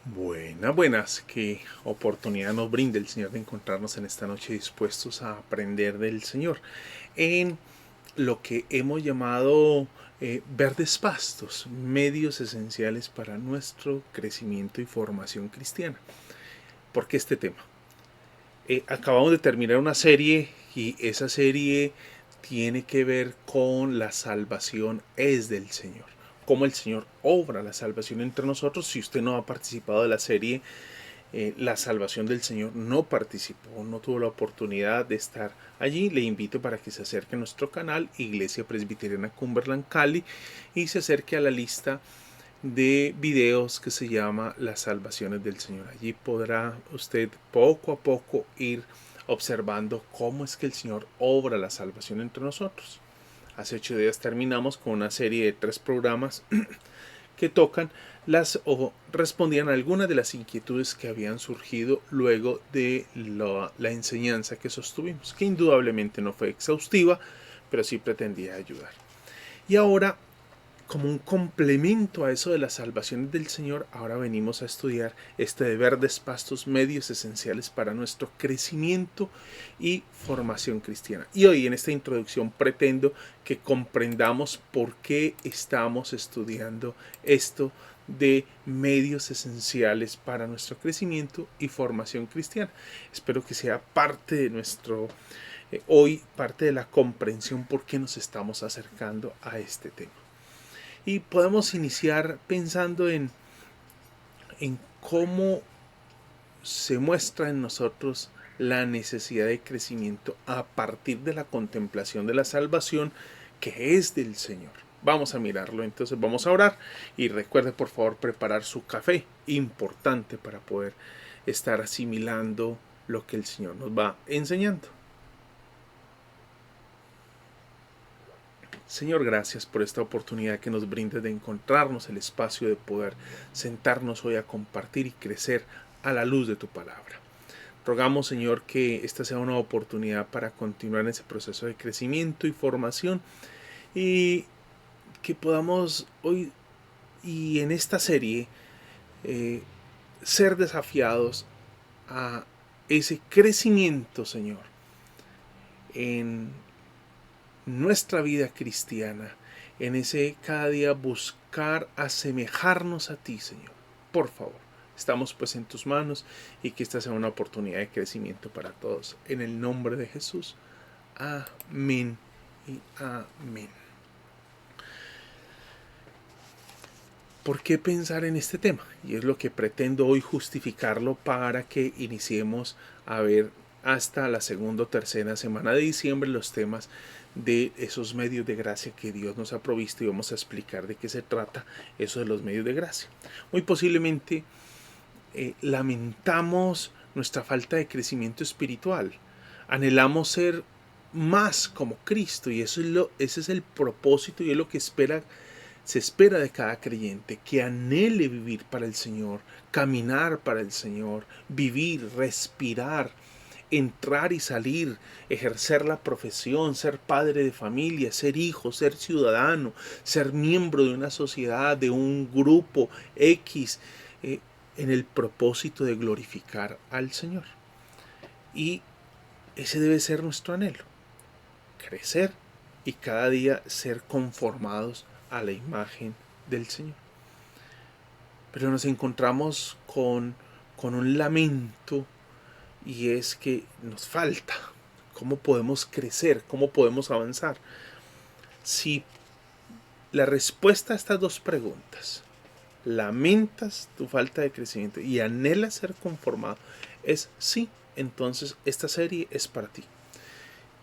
Buenas, qué oportunidad nos brinda el Señor de encontrarnos en esta noche dispuestos a aprender del Señor en lo que hemos llamado verdes pastos, medios esenciales para nuestro crecimiento y formación cristiana. ¿Por qué este tema? Acabamos de terminar una serie y esa serie tiene que ver con la salvación es del Señor. Cómo el Señor obra la salvación entre nosotros. Si usted no ha participado de la serie, la salvación del Señor, no participó, no tuvo la oportunidad de estar allí, le invito para que se acerque a nuestro canal Iglesia Presbiteriana Cumberland Cali y se acerque a la lista de videos que se llama Las Salvaciones del Señor. Allí podrá usted poco a poco ir observando cómo es que el Señor obra la salvación entre nosotros. Hace 8 días terminamos con una serie de 3 programas que tocan las o respondían a algunas de las inquietudes que habían surgido luego de la enseñanza que sostuvimos, que indudablemente no fue exhaustiva, pero sí pretendía ayudar. Y ahora, como un complemento a eso de las salvaciones del Señor, ahora venimos a estudiar este de verdes pastos medios esenciales para nuestro crecimiento y formación cristiana. Y hoy en esta introducción pretendo que comprendamos por qué estamos estudiando esto de medios esenciales para nuestro crecimiento y formación cristiana. Espero que sea parte de nuestro hoy, parte de la comprensión por qué nos estamos acercando a este tema. Y podemos iniciar pensando en cómo se muestra en nosotros la necesidad de crecimiento a partir de la contemplación de la salvación que es del Señor. Vamos a mirarlo, entonces vamos a orar y recuerde por favor preparar su café, importante para poder estar asimilando lo que el Señor nos va enseñando. Señor, gracias por esta oportunidad que nos brindes de encontrarnos el espacio de poder sentarnos hoy a compartir y crecer a la luz de tu palabra. Rogamos, Señor, que esta sea una oportunidad para continuar en ese proceso de crecimiento y formación y que podamos hoy y en esta serie ser desafiados a ese crecimiento, Señor, en nuestra vida cristiana, en ese cada día buscar asemejarnos a ti, Señor. Por favor, estamos pues en tus manos y que esta sea una oportunidad de crecimiento para todos. En el nombre de Jesús. Amén y amén. ¿Por qué pensar en este tema? Y es lo que pretendo hoy justificarlo para que iniciemos a ver hasta la segunda o tercera semana de diciembre los temas de esos medios de gracia que Dios nos ha provisto y vamos a explicar de qué se trata eso de los medios de gracia. Muy posiblemente lamentamos nuestra falta de crecimiento espiritual. Anhelamos ser más como Cristo y ese es el propósito y es lo que se espera de cada creyente, que anhele vivir para el Señor, caminar para el Señor, vivir, respirar, entrar y salir, ejercer la profesión, ser padre de familia, ser hijo, ser ciudadano, ser miembro de una sociedad, de un grupo X, en el propósito de glorificar al Señor. Y ese debe ser nuestro anhelo, crecer y cada día ser conformados a la imagen del Señor. Pero nos encontramos con un lamento y es que nos falta. ¿Cómo podemos crecer? ¿Cómo podemos avanzar? Si la respuesta a estas dos preguntas, lamentas tu falta de crecimiento y anhelas ser conformado, es sí, entonces esta serie es para ti.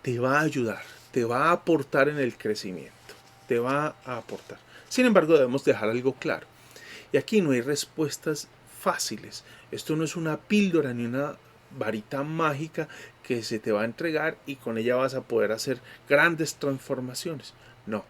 Te va a ayudar, te va a aportar en el crecimiento, te va a aportar. Sin embargo, debemos dejar algo claro. Y aquí no hay respuestas fáciles. Esto no es una píldora ni una varita mágica que se te va a entregar y con ella vas a poder hacer grandes transformaciones. No,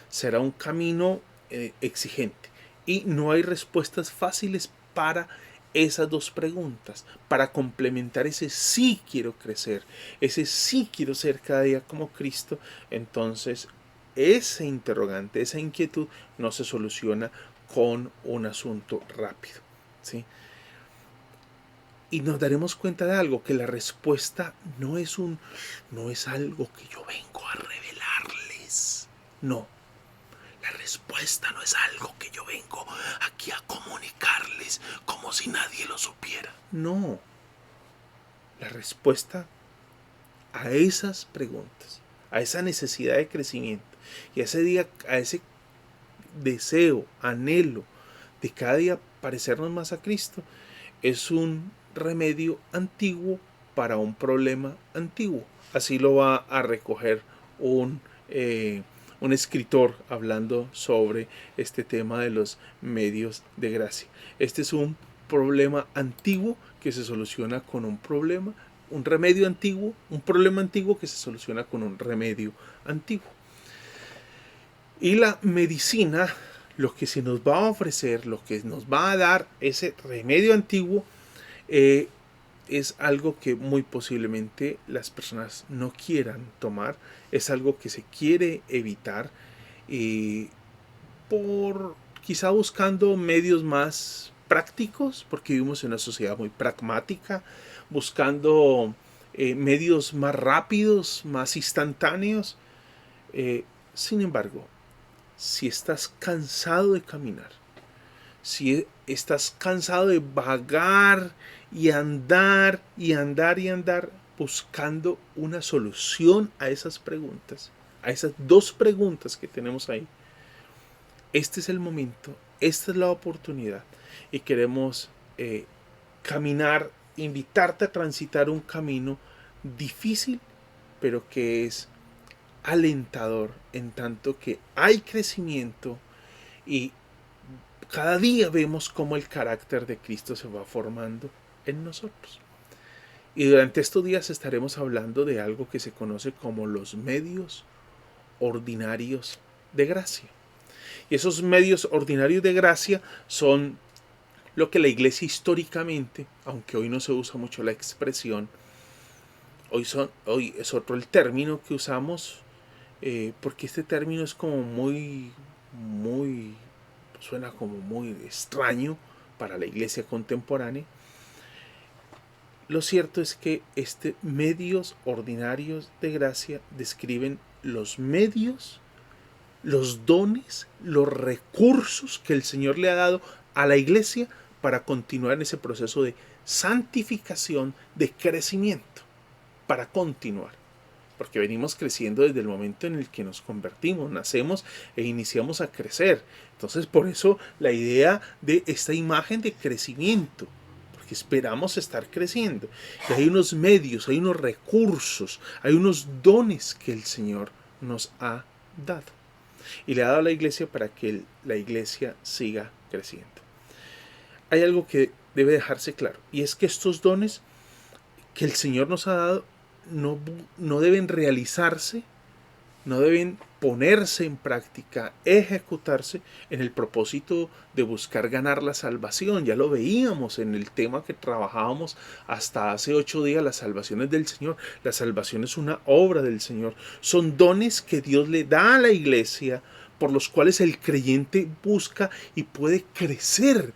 será un camino exigente y no hay respuestas fáciles para esas dos preguntas, para complementar ese sí quiero crecer, ese sí quiero ser cada día como Cristo. Entonces ese interrogante, esa inquietud no se soluciona con un asunto rápido, ¿sí? Y nos daremos cuenta de algo, que la respuesta no es algo que yo vengo a revelarles. No, la respuesta no es algo que yo vengo aquí a comunicarles como si nadie lo supiera. No, la respuesta a esas preguntas, a esa necesidad de crecimiento y a ese deseo, anhelo de cada día parecernos más a Cristo, es un remedio antiguo para un problema antiguo. Así lo va a recoger un escritor hablando sobre este tema de los medios de gracia. Este es un problema antiguo que se soluciona con un remedio antiguo, un problema antiguo que se soluciona con un remedio antiguo. Y la medicina, lo que se nos va a ofrecer, lo que nos va a dar ese remedio antiguo, es algo que muy posiblemente las personas no quieran tomar, es algo que se quiere evitar, por quizá buscando medios más prácticos, porque vivimos en una sociedad muy pragmática, buscando medios más rápidos, más instantáneos. Sin embargo, si estás cansado de caminar, si estás cansado de vagar y andar y andar y andar buscando una solución a esas preguntas, a esas dos preguntas que tenemos ahí, este es el momento, esta es la oportunidad y queremos caminar, invitarte a transitar un camino difícil, pero que es alentador en tanto que hay crecimiento y cada día vemos cómo el carácter de Cristo se va formando en nosotros. Y durante estos días estaremos hablando de algo que se conoce como los medios ordinarios de gracia. Y esos medios ordinarios de gracia son lo que la iglesia históricamente, aunque hoy no se usa mucho la expresión, hoy es otro el término que usamos, porque este término es como muy suena como muy extraño para la iglesia contemporánea. Lo cierto es que medios ordinarios de gracia describen los medios, los dones, los recursos que el Señor le ha dado a la iglesia para continuar en ese proceso de santificación, de crecimiento, para continuar. Porque venimos creciendo desde el momento en el que nos convertimos, nacemos e iniciamos a crecer. Entonces, por eso la idea de esta imagen de crecimiento, porque esperamos estar creciendo. Y hay unos medios, hay unos recursos, hay unos dones que el Señor nos ha dado. Y le ha dado a la iglesia para que la iglesia siga creciendo. Hay algo que debe dejarse claro, y es que estos dones que el Señor nos ha dado no deben realizarse, no deben ponerse en práctica, ejecutarse en el propósito de buscar ganar la salvación. Ya lo veíamos en el tema que trabajábamos hasta hace 8 días, las salvaciones del Señor. La salvación es una obra del Señor. Son dones que Dios le da a la iglesia, por los cuales el creyente busca y puede crecer.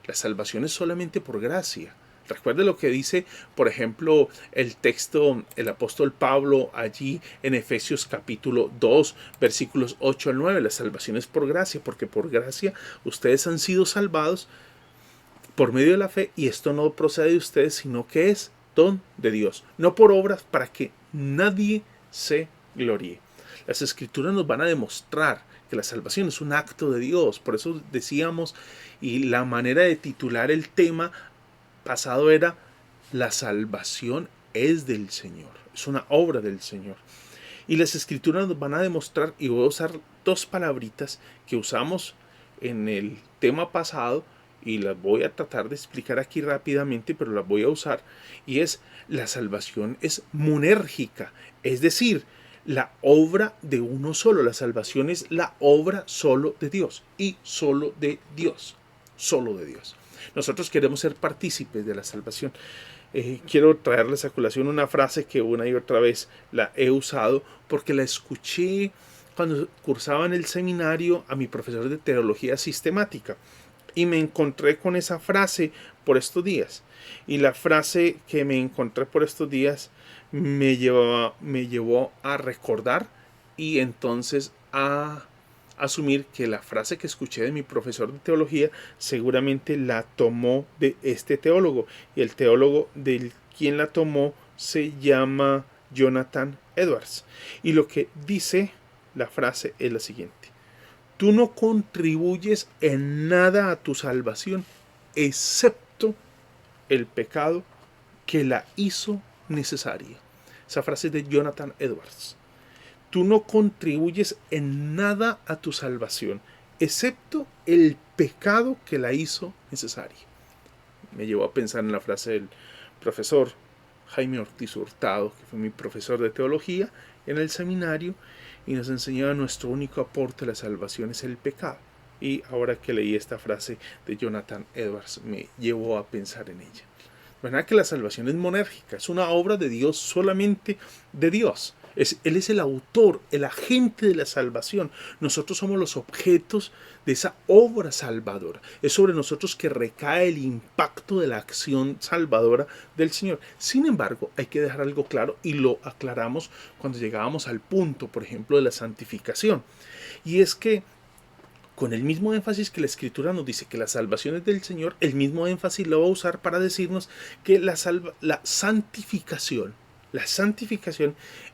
La salvación es solamente por gracia. Recuerde lo que dice, por ejemplo, el texto, el apóstol Pablo allí en Efesios capítulo 2, versículos 8 al 9. La salvación es por gracia, porque por gracia ustedes han sido salvados por medio de la fe, y esto no procede de ustedes, sino que es don de Dios, no por obras, para que nadie se gloríe. Las escrituras nos van a demostrar que la salvación es un acto de Dios. Por eso decíamos, y la manera de titular el tema pasado era: la salvación es del Señor, es una obra del Señor. Y las escrituras nos van a demostrar, y voy a usar 2 palabritas que usamos en el tema pasado y las voy a tratar de explicar aquí rápidamente, pero las voy a usar, y es: la salvación es monérgica, es decir, la obra de uno solo. La salvación es la obra solo de Dios, y solo de Dios, solo de Dios. Nosotros queremos ser partícipes de la salvación. Quiero traerles a colación una frase que una y otra vez la he usado, porque la escuché cuando cursaba en el seminario a mi profesor de teología sistemática. Y me encontré con esa frase por estos días. Y la frase que me encontré por estos días me llevó a recordar y entonces a asumir que la frase que escuché de mi profesor de teología seguramente la tomó de este teólogo. Y el teólogo del quien la tomó se llama Jonathan Edwards. Y lo que dice la frase es la siguiente: tú no contribuyes en nada a tu salvación, excepto el pecado que la hizo necesaria. Esa frase es de Jonathan Edwards. Tú no contribuyes en nada a tu salvación, excepto el pecado que la hizo necesaria. Me llevó a pensar en la frase del profesor Jaime Ortiz Hurtado, que fue mi profesor de teología en el seminario, y nos enseñaba: nuestro único aporte a la salvación es el pecado. Y ahora que leí esta frase de Jonathan Edwards, me llevó a pensar en ella. ¿Verdad que la salvación es monérgica? Es una obra de Dios, solamente de Dios. Él es el autor, el agente de la salvación. Nosotros somos los objetos de esa obra salvadora. Es sobre nosotros que recae el impacto de la acción salvadora del Señor. Sin embargo, hay que dejar algo claro, y lo aclaramos cuando llegábamos al punto, por ejemplo, de la santificación. Y es que con el mismo énfasis que la Escritura nos dice que la salvación es del Señor, el mismo énfasis lo va a usar para decirnos que la santificación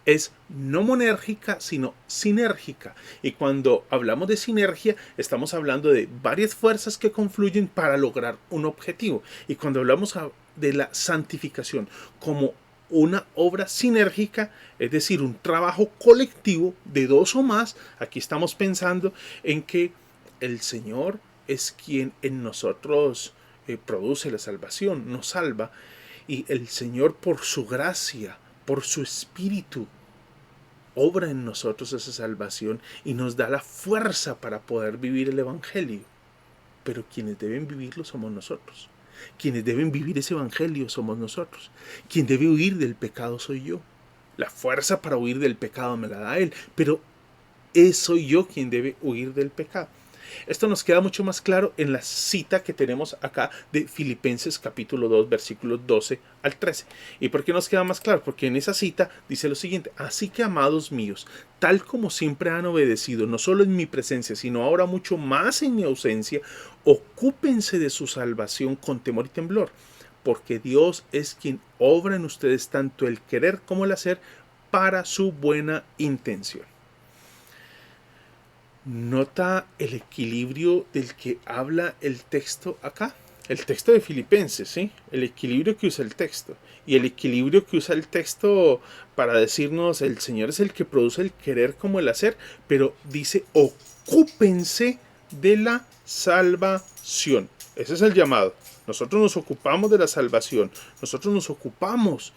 es no monérgica, sino sinérgica. Y cuando hablamos de sinergia, estamos hablando de varias fuerzas que confluyen para lograr un objetivo. Y cuando hablamos de la santificación como una obra sinérgica, es decir, un trabajo colectivo de dos o más, aquí estamos pensando en que el Señor es quien en nosotros produce la salvación, nos salva, y el Señor, por su gracia, por su Espíritu, obra en nosotros esa salvación y nos da la fuerza para poder vivir el Evangelio. Pero quienes deben vivirlo somos nosotros. Quienes deben vivir ese Evangelio somos nosotros. Quien debe huir del pecado soy yo. La fuerza para huir del pecado me la da Él, pero soy yo quien debe huir del pecado. Esto nos queda mucho más claro en la cita que tenemos acá de Filipenses capítulo 2, versículos 12 al 13. ¿Y por qué nos queda más claro? Porque en esa cita dice lo siguiente: así que, amados míos, tal como siempre han obedecido, no solo en mi presencia, sino ahora mucho más en mi ausencia, ocúpense de su salvación con temor y temblor, porque Dios es quien obra en ustedes tanto el querer como el hacer para su buena intención. ¿Nota el equilibrio del que habla el texto acá? El texto de Filipenses, ¿sí? El equilibrio que usa el texto. Y el equilibrio que usa el texto para decirnos: el Señor es el que produce el querer como el hacer, pero dice: ocúpense de la salvación. Ese es el llamado. Nosotros nos ocupamos de la salvación. Nosotros nos ocupamos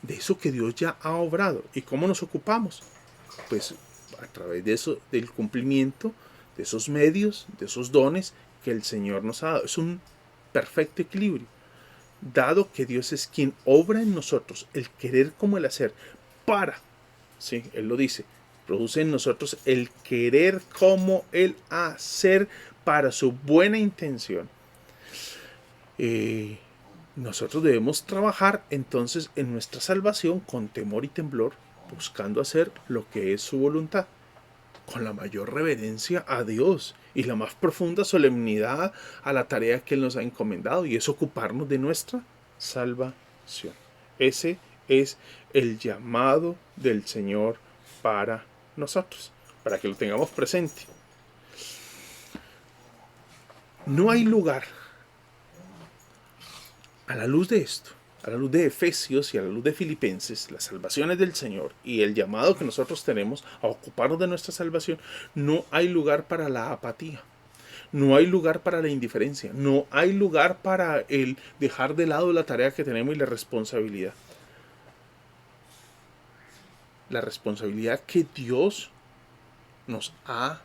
de eso que Dios ya ha obrado. ¿Y cómo nos ocupamos? Pues a través de eso, del cumplimiento de esos medios, de esos dones que el Señor nos ha dado. Es un perfecto equilibrio. Dado que Dios es quien obra en nosotros el querer como el hacer para, sí, Él lo dice, produce en nosotros el querer como el hacer para su buena intención. Nosotros debemos trabajar entonces en nuestra salvación con temor y temblor, buscando hacer lo que es su voluntad, con la mayor reverencia a Dios y la más profunda solemnidad a la tarea que Él nos ha encomendado, y es ocuparnos de nuestra salvación. Ese es el llamado del Señor para nosotros, para que lo tengamos presente. No hay lugar, a la luz de esto, a la luz de Efesios y a la luz de Filipenses, las salvaciones del Señor y el llamado que nosotros tenemos a ocuparnos de nuestra salvación, no hay lugar para la apatía, no hay lugar para la indiferencia, no hay lugar para el dejar de lado la tarea que tenemos y la responsabilidad. La responsabilidad que Dios nos ha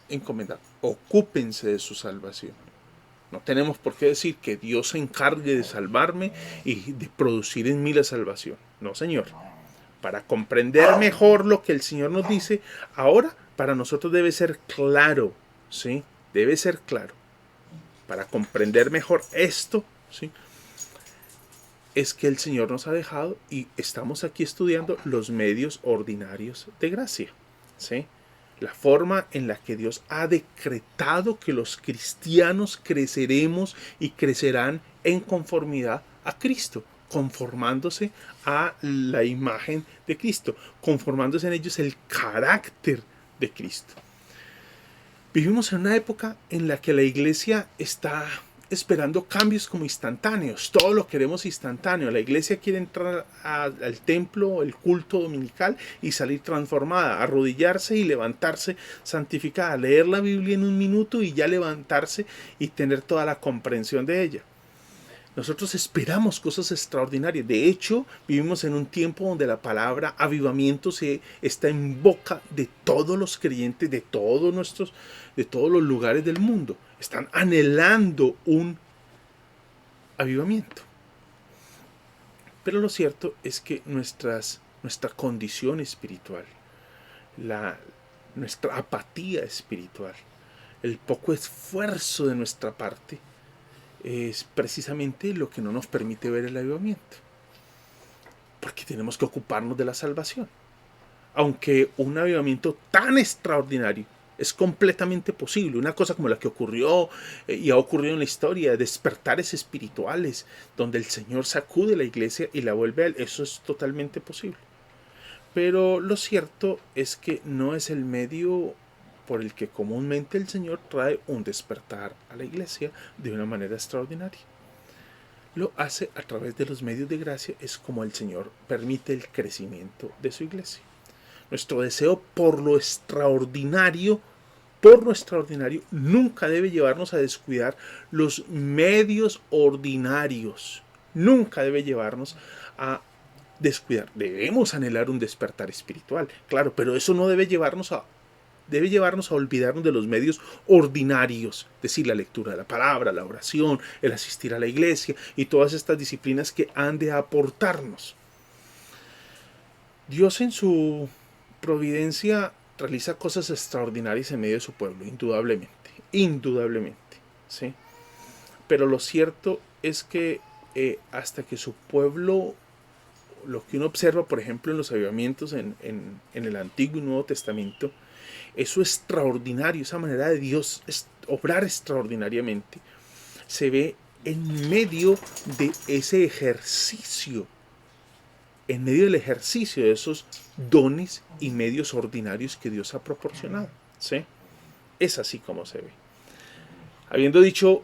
encomendado. Ocúpense de su salvación. No tenemos por qué decir que Dios se encargue de salvarme y de producir en mí la salvación. No, Señor. Para comprender mejor lo que el Señor nos dice, ahora para nosotros debe ser claro, ¿sí? Debe ser claro. para comprender mejor esto, ¿sí?, es que el Señor nos ha dejado y estamos aquí estudiando los medios ordinarios de gracia, ¿sí? La forma en la que Dios ha decretado que los cristianos creceremos y crecerán en conformidad a Cristo, conformándose a la imagen de Cristo, conformándose en ellos el carácter de Cristo. Vivimos en una época en la que la iglesia está esperando cambios como instantáneos. Todo lo queremos instantáneo. La iglesia quiere entrar al templo, el culto dominical, y salir transformada, arrodillarse y levantarse santificada, leer la Biblia en un minuto y ya levantarse y tener toda la comprensión de ella. Nosotros esperamos cosas extraordinarias. De hecho, vivimos en un tiempo donde la palabra avivamiento está en boca de todos los creyentes, de todos los lugares del mundo. Están anhelando un avivamiento. Pero lo cierto es que nuestra condición espiritual, nuestra apatía espiritual, el poco esfuerzo de nuestra parte, es precisamente lo que no nos permite ver el avivamiento. Porque tenemos que ocuparnos de la salvación. Aunque un avivamiento tan extraordinario es completamente posible, una cosa como la que ocurrió y ha ocurrido en la historia, despertares espirituales, donde el Señor sacude la iglesia y la vuelve a él, eso es totalmente posible. Pero lo cierto es que no es el medio por el que comúnmente el Señor trae un despertar a la iglesia de una manera extraordinaria. Lo hace a través de los medios de gracia, es como el Señor permite el crecimiento de su iglesia. Nuestro deseo por lo extraordinario, nunca debe llevarnos a descuidar los medios ordinarios. Nunca debe llevarnos a descuidar. Debemos anhelar un despertar espiritual, claro, pero eso no debe llevarnos a olvidarnos de los medios ordinarios, es decir, la lectura de la palabra, la oración, el asistir a la iglesia y todas estas disciplinas que han de aportarnos. Dios en su providencia realiza cosas extraordinarias en medio de su pueblo, indudablemente, ¿sí? Pero lo cierto es que hasta que su pueblo, lo que uno observa, por ejemplo, en los avivamientos en el Antiguo y Nuevo Testamento, eso extraordinario, esa manera de Dios obrar extraordinariamente, se ve en medio de ese ejercicio, en medio del ejercicio de esos dones y medios ordinarios que Dios ha proporcionado, ¿sí? Es así como se ve. Habiendo dicho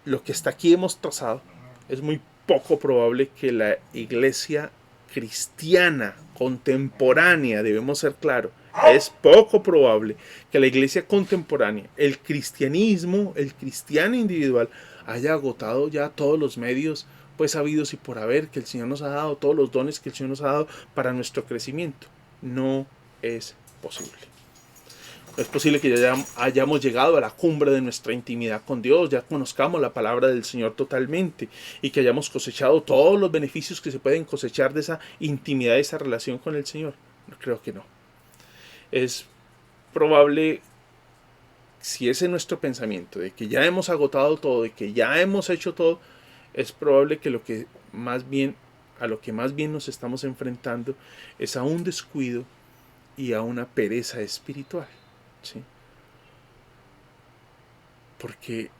lo que hasta aquí hemos trazado, es muy poco probable que la iglesia cristiana contemporánea, debemos ser claros, es poco probable que la iglesia contemporánea, el cristianismo, el cristiano individual, haya agotado ya todos los medios pues habidos y por haber que el Señor nos ha dado, todos los dones que el Señor nos ha dado para nuestro crecimiento. No es posible. No es posible que ya hayamos llegado a la cumbre de nuestra intimidad con Dios, ya conozcamos la palabra del Señor totalmente y que hayamos cosechado todos los beneficios que se pueden cosechar de esa intimidad, de esa relación con el Señor. Creo que no. Es probable, si ese es nuestro pensamiento, de que ya hemos agotado todo, de que ya hemos hecho todo, es probable que a lo que más bien nos estamos enfrentando es a un descuido y a una pereza espiritual, ¿sí? Porque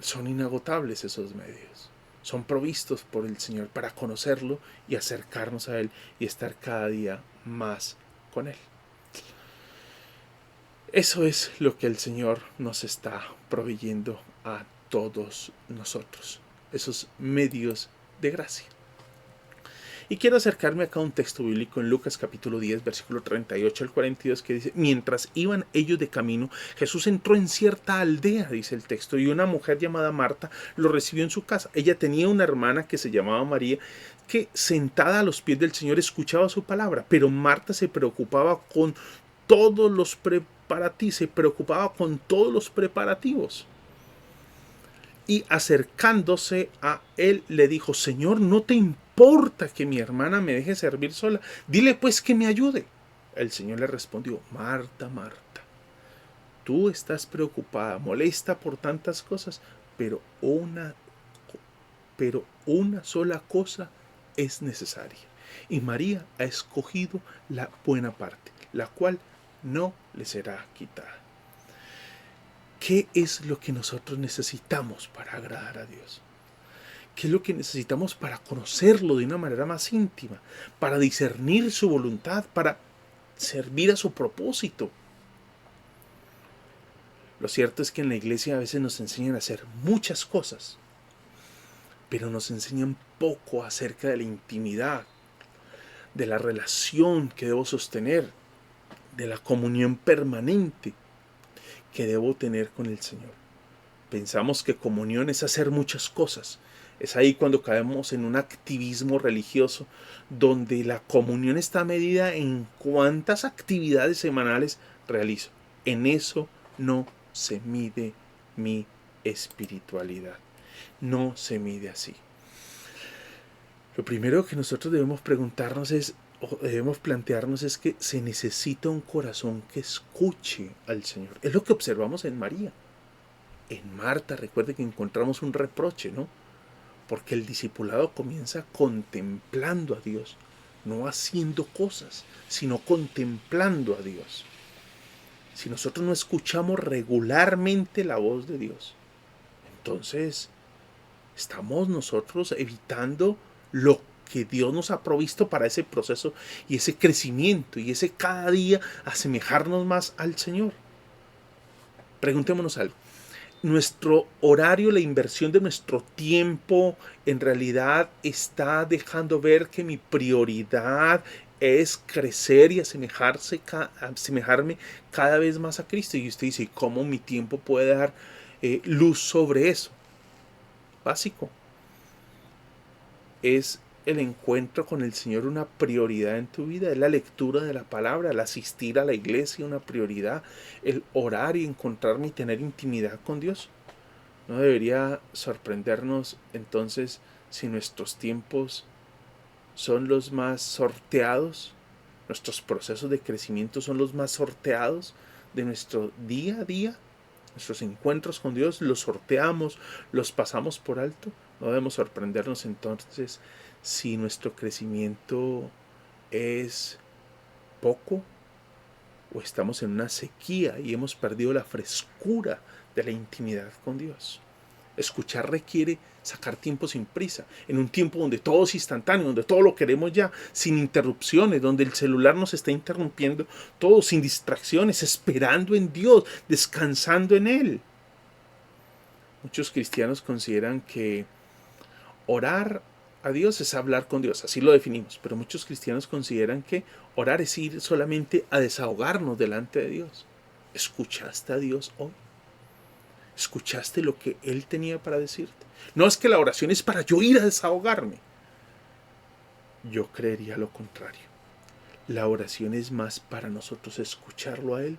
son inagotables esos medios, son provistos por el Señor para conocerlo y acercarnos a Él y estar cada día más con Él. Eso es lo que el Señor nos está proveyendo a todos nosotros, esos medios de gracia. Y quiero acercarme acá a un texto bíblico en Lucas capítulo 10, versículo 38 al 42, que dice: mientras iban ellos de camino, Jesús entró en cierta aldea, dice el texto, y una mujer llamada Marta lo recibió en su casa. Ella tenía una hermana que se llamaba María, que sentada a los pies del Señor escuchaba su palabra, pero Marta se preocupaba con todos los preparativos. Y acercándose a él le dijo: Señor, ¿no te importa que mi hermana me deje servir sola? Dile pues que me ayude. El Señor le respondió: Marta, Marta, tú estás preocupada, molesta por tantas cosas, pero una sola cosa es necesaria. Y María ha escogido la buena parte, la cual no le será quitada. ¿Qué es lo que nosotros necesitamos para agradar a Dios? ¿Qué es lo que necesitamos para conocerlo de una manera más íntima? Para discernir su voluntad, para servir a su propósito. Lo cierto es que en la iglesia a veces nos enseñan a hacer muchas cosas, pero nos enseñan poco acerca de la intimidad, de la relación que debo sostener, de la comunión permanente que debo tener con el Señor. Pensamos que comunión es hacer muchas cosas. Es ahí cuando caemos en un activismo religioso donde la comunión está medida en cuántas actividades semanales realizo. En eso no se mide mi espiritualidad. No se mide así. Lo primero que nosotros debemos preguntarnos es, o debemos plantearnos es que se necesita un corazón que escuche al Señor. Es lo que observamos en María. En Marta, recuerde que encontramos un reproche, ¿no? Porque el discipulado comienza contemplando a Dios, no haciendo cosas, sino contemplando a Dios. Si nosotros no escuchamos regularmente la voz de Dios, entonces estamos nosotros evitando lo que Dios nos ha provisto para ese proceso y ese crecimiento y ese cada día asemejarnos más al Señor. Preguntémonos algo. Nuestro horario, la inversión de nuestro tiempo, en realidad está dejando ver que mi prioridad es crecer y asemejarme cada vez más a Cristo. Y usted dice, ¿cómo mi tiempo puede dar luz sobre eso? Básico. Es el encuentro con el Señor una prioridad en tu vida, es la lectura de la palabra, el asistir a la iglesia una prioridad, el orar y encontrarme y tener intimidad con Dios. No debería sorprendernos entonces si nuestros tiempos son los más sorteados, nuestros procesos de crecimiento son los más sorteados de nuestro día a día, nuestros encuentros con Dios los sorteamos, los pasamos por alto. No debemos sorprendernos entonces si nuestro crecimiento es poco o estamos en una sequía y hemos perdido la frescura de la intimidad con Dios. Escuchar requiere sacar tiempo sin prisa, en un tiempo donde todo es instantáneo, donde todo lo queremos ya, sin interrupciones, donde el celular nos está interrumpiendo todo, sin distracciones, esperando en Dios, descansando en Él. Muchos cristianos consideran que orar a Dios es hablar con Dios, así lo definimos, pero muchos cristianos consideran que orar es ir solamente a desahogarnos delante de Dios. ¿Escuchaste a Dios hoy? ¿Escuchaste lo que Él tenía para decirte? No es que la oración es para yo ir a desahogarme. Yo creería lo contrario. La oración es más para nosotros escucharlo a Él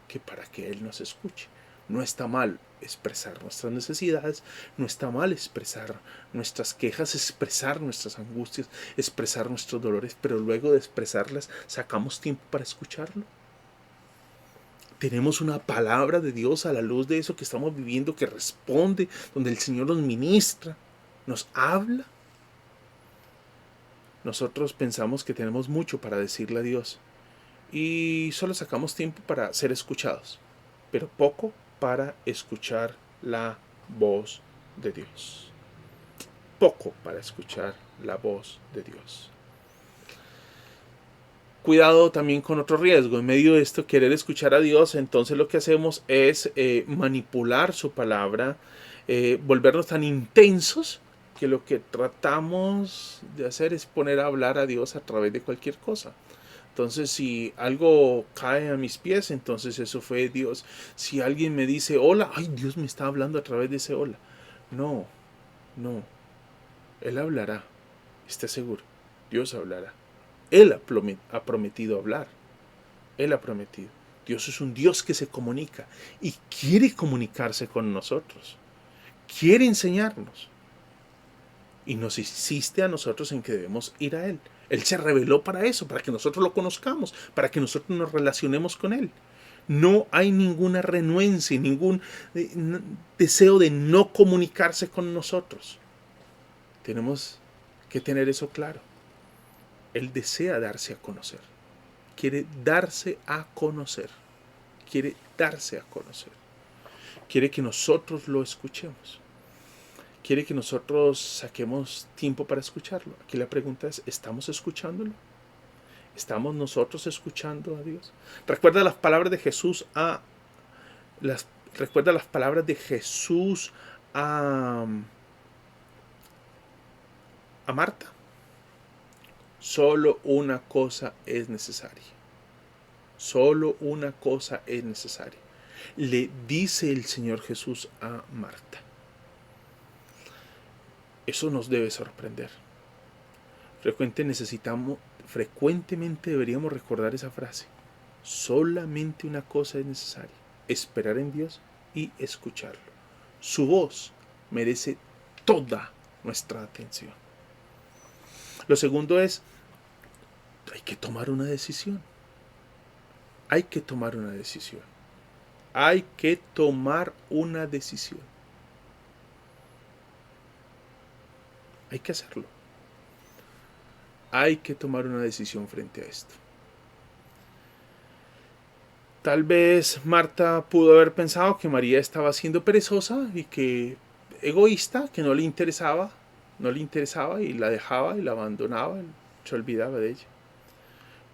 que para que Él nos escuche. No está mal expresar nuestras necesidades, no está mal expresar nuestras quejas, expresar nuestras angustias, expresar nuestros dolores, pero luego de expresarlas, ¿sacamos tiempo para escucharlo? Tenemos una palabra de Dios a la luz de eso que estamos viviendo, que responde, donde el Señor nos ministra, nos habla. Nosotros pensamos que tenemos mucho para decirle a Dios y solo sacamos tiempo para ser escuchados, pero poco para escuchar la voz de Dios. Poco para escuchar la voz de Dios. Cuidado también con otro riesgo. En medio de esto, querer escuchar a Dios, entonces lo que hacemos es manipular su palabra, volvernos tan intensos que lo que tratamos de hacer es poner a hablar a Dios a través de cualquier cosa. Entonces, si algo cae a mis pies, entonces eso fue Dios. Si alguien me dice hola, ay, Dios me está hablando a través de ese hola. No, no. Él hablará, esté seguro. Dios hablará. Él ha prometido hablar. Él ha prometido. Dios es un Dios que se comunica y quiere comunicarse con nosotros. Quiere enseñarnos. Y nos insiste a nosotros en que debemos ir a Él. Él se reveló para eso, para que nosotros lo conozcamos, para que nosotros nos relacionemos con Él. No hay ninguna renuencia, ningún deseo de no comunicarse con nosotros. Tenemos que tener eso claro. Él desea darse a conocer. Quiere darse a conocer. Quiere darse a conocer. Quiere que nosotros lo escuchemos. Quiere que nosotros saquemos tiempo para escucharlo. Aquí la pregunta es, ¿estamos escuchándolo? ¿Estamos nosotros escuchando a Dios? Recuerda las palabras de Jesús a Marta. Solo una cosa es necesaria. Solo una cosa es necesaria. Le dice el Señor Jesús a Marta. Eso nos debe sorprender. Frecuentemente deberíamos recordar esa frase. Solamente una cosa es necesaria. Esperar en Dios y escucharlo. Su voz merece toda nuestra atención. Lo segundo es, hay que tomar una decisión. Hay que tomar una decisión. Hay que tomar una decisión. Hay que hacerlo. Hay que tomar una decisión frente a esto. Tal vez Marta pudo haber pensado que María estaba siendo perezosa y que egoísta, que no le interesaba y la dejaba y la abandonaba, y se olvidaba de ella.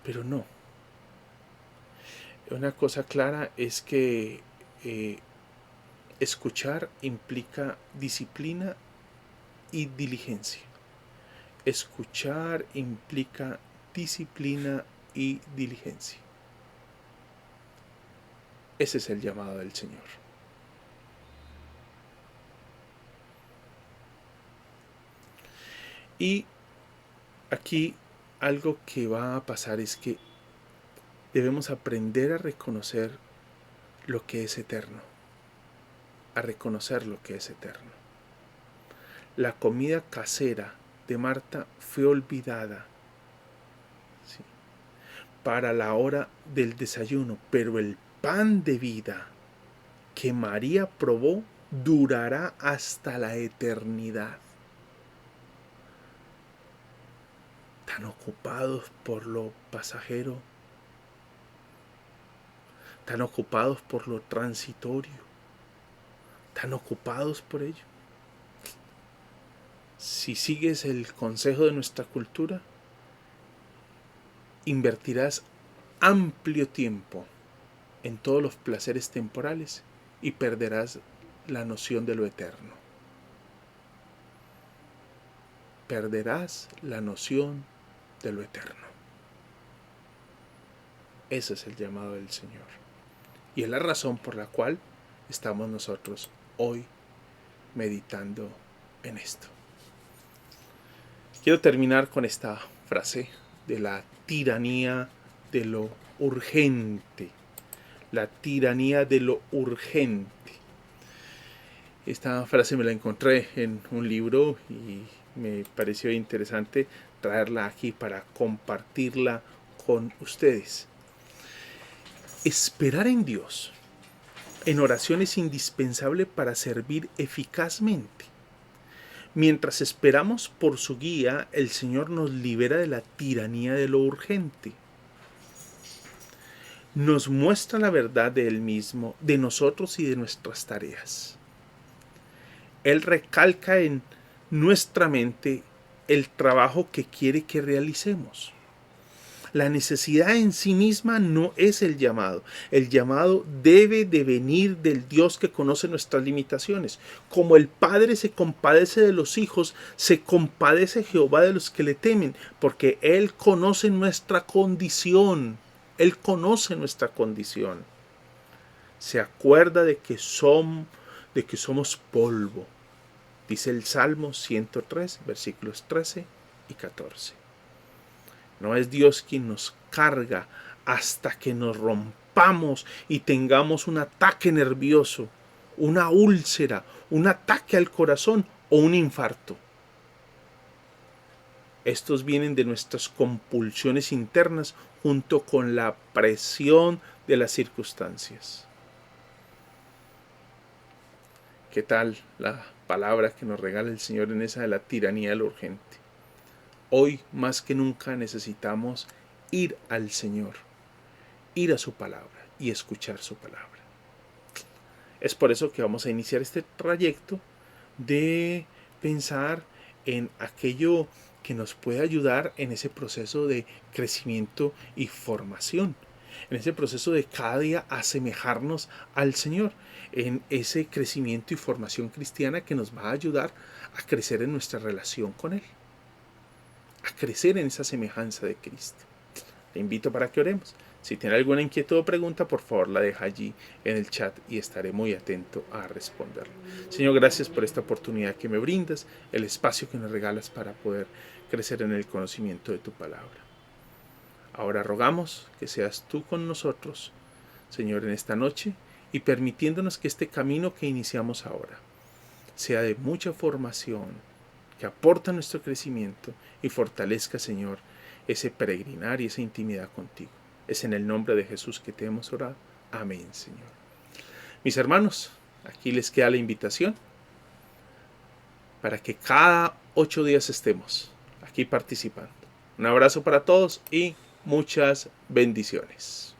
Pero no. Una cosa clara es que escuchar implica disciplina y diligencia. Escuchar implica disciplina y diligencia. Ese es el llamado del Señor. Y aquí algo que va a pasar es que debemos aprender a reconocer lo que es eterno. A reconocer lo que es eterno. La comida casera de Marta fue olvidada, ¿sí?, para la hora del desayuno, pero el pan de vida que María probó durará hasta la eternidad. Tan ocupados por lo pasajero, tan ocupados por lo transitorio, tan ocupados por ello. Si sigues el consejo de nuestra cultura, invertirás amplio tiempo en todos los placeres temporales y perderás la noción de lo eterno. Perderás la noción de lo eterno. Ese es el llamado del Señor. Y es la razón por la cual estamos nosotros hoy meditando en esto. Quiero terminar con esta frase de la tiranía de lo urgente. La tiranía de lo urgente. Esta frase me la encontré en un libro y me pareció interesante traerla aquí para compartirla con ustedes. Esperar en Dios en oración es indispensable para servir eficazmente. Mientras esperamos por su guía, el Señor nos libera de la tiranía de lo urgente. Nos muestra la verdad de Él mismo, de nosotros y de nuestras tareas. Él recalca en nuestra mente el trabajo que quiere que realicemos. La necesidad en sí misma no es el llamado. El llamado debe de venir del Dios que conoce nuestras limitaciones. Como el Padre se compadece de los hijos, se compadece Jehová de los que le temen, porque Él conoce nuestra condición. Él conoce nuestra condición. Se acuerda de que somos polvo. Dice el Salmo 103, versículos 13 y 14. No es Dios quien nos carga hasta que nos rompamos y tengamos un ataque nervioso, una úlcera, un ataque al corazón o un infarto. Estos vienen de nuestras compulsiones internas junto con la presión de las circunstancias. ¿Qué tal la palabra que nos regala el Señor en esa de la tiranía de lo urgente? Hoy más que nunca necesitamos ir al Señor, ir a su palabra y escuchar su palabra. Es por eso que vamos a iniciar este trayecto de pensar en aquello que nos puede ayudar en ese proceso de crecimiento y formación, en ese proceso de cada día asemejarnos al Señor, en ese crecimiento y formación cristiana que nos va a ayudar a crecer en nuestra relación con Él, a crecer en esa semejanza de Cristo. Te invito para que oremos. Si tiene alguna inquietud o pregunta, por favor la deja allí en el chat y estaré muy atento a responderlo. Señor, gracias por esta oportunidad que me brindas, el espacio que nos regalas para poder crecer en el conocimiento de tu palabra. Ahora rogamos que seas tú con nosotros, Señor, en esta noche y permitiéndonos que este camino que iniciamos ahora sea de mucha formación, que aporta nuestro crecimiento y fortalezca, Señor, ese peregrinar y esa intimidad contigo. Es en el nombre de Jesús que te hemos orado. Amén, Señor. Mis hermanos, aquí les queda la invitación para que cada 8 días estemos aquí participando. Un abrazo para todos y muchas bendiciones.